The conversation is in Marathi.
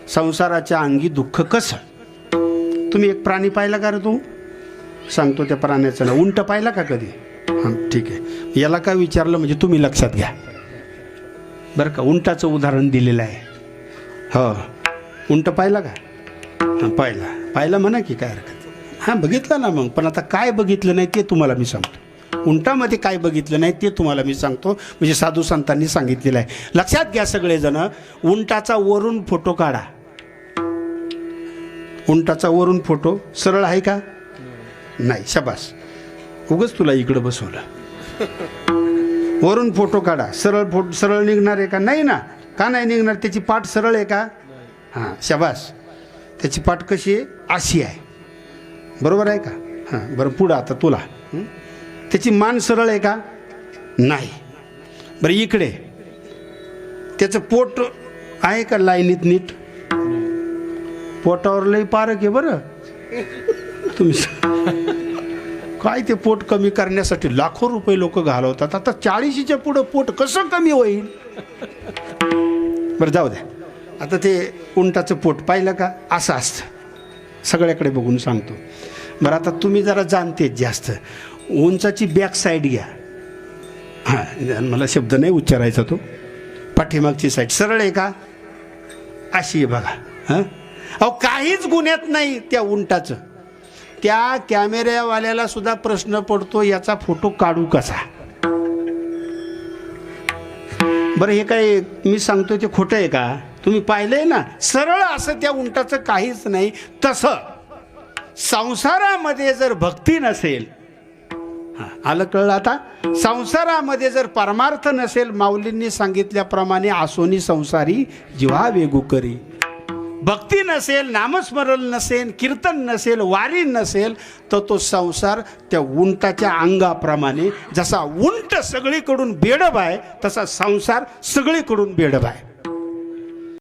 संसाराच्या अंगी दुःख कसं. तुम्ही एक प्राणी पाहिला का रे? तू सांगतो त्या प्राण्याचं ना. उंट पाहिला का कधी? हां ठीक आहे. याला काय विचारलं म्हणजे तुम्ही लक्षात घ्या बरं का. उंटाचं उदाहरण दिलेलं आहे. हो उंट पाहिला का? हां पाहिला म्हणा की काय हरकत. हां बघितलं ना मग. पण आता काय बघितलं नाही ते तुम्हाला मी सांगतो. उंटामध्ये काय बघितलं नाही ते तुम्हाला मी सांगतो. म्हणजे साधू संतांनी सांगितलेलं आहे. लक्षात घ्या सगळेजण. उंटाचा वरून फोटो काढा. उंटाचा वरून फोटो सरळ आहे का? नाही. शाबास. उगाच तुला इकडं बसवलं. वरून फोटो काढा. सरळ निघणार आहे का? नाही ना. का नाही निघणार? त्याची पाठ सरळ आहे का? हां शाबास. त्याची पाठ कशी आहे? अशी आहे. बरोबर आहे का? हां बरं पुढं आता तुला. त्याची मान सरळ आहे का? नाही. बरं इकडे त्याचं पोट आहे का लाईनीत नीट? पोटावर लई पारक आहे बरं. तुम्ही काय ते पोट कमी करण्यासाठी लाखो रुपये लोक घालवतात. आता 40च्या पुढं पोट कसं कमी होईल? बरं जाऊ द्या. आता ते उंटाचं पोट पाहिलं का? असं असतं. सगळ्याकडे बघून सांगतो. बरं आता तुम्ही जरा जाणतेच जास्त. उंचाची बॅक साईड घ्या. हां मला शब्द नाही उच्चारायचा तो. पाठीमागची साईड सरळ आहे का? अशी आहे बघा. हां अहो काहीच गुन्ह्यात नाही त्या उंटाचं. त्या कॅमेऱ्यावाल्याला सुद्धा प्रश्न पडतो याचा फोटो काढू कसा. बरं हे काय मी सांगतोय ते खोटं आहे का? तुम्ही पाहिलंय ना. सरळ असं त्या उंटाचं काहीच नाही. तसं संसारामध्ये जर भक्ती नसेल, आलं कळलं आता? संसारामध्ये जर परमार्थ नसेल, माऊलींनी सांगितल्याप्रमाणे आसोनी संसारी जीवा वेगू करी. भक्ती नसेल, नामस्मरण नसेल, कीर्तन नसेल, वारी नसेल, तर तो संसार त्या उंटाच्या अंगाप्रमाणे, जसा उंट सगळीकडून बेडब आहे तसा संसार सगळीकडून बेडब आहे.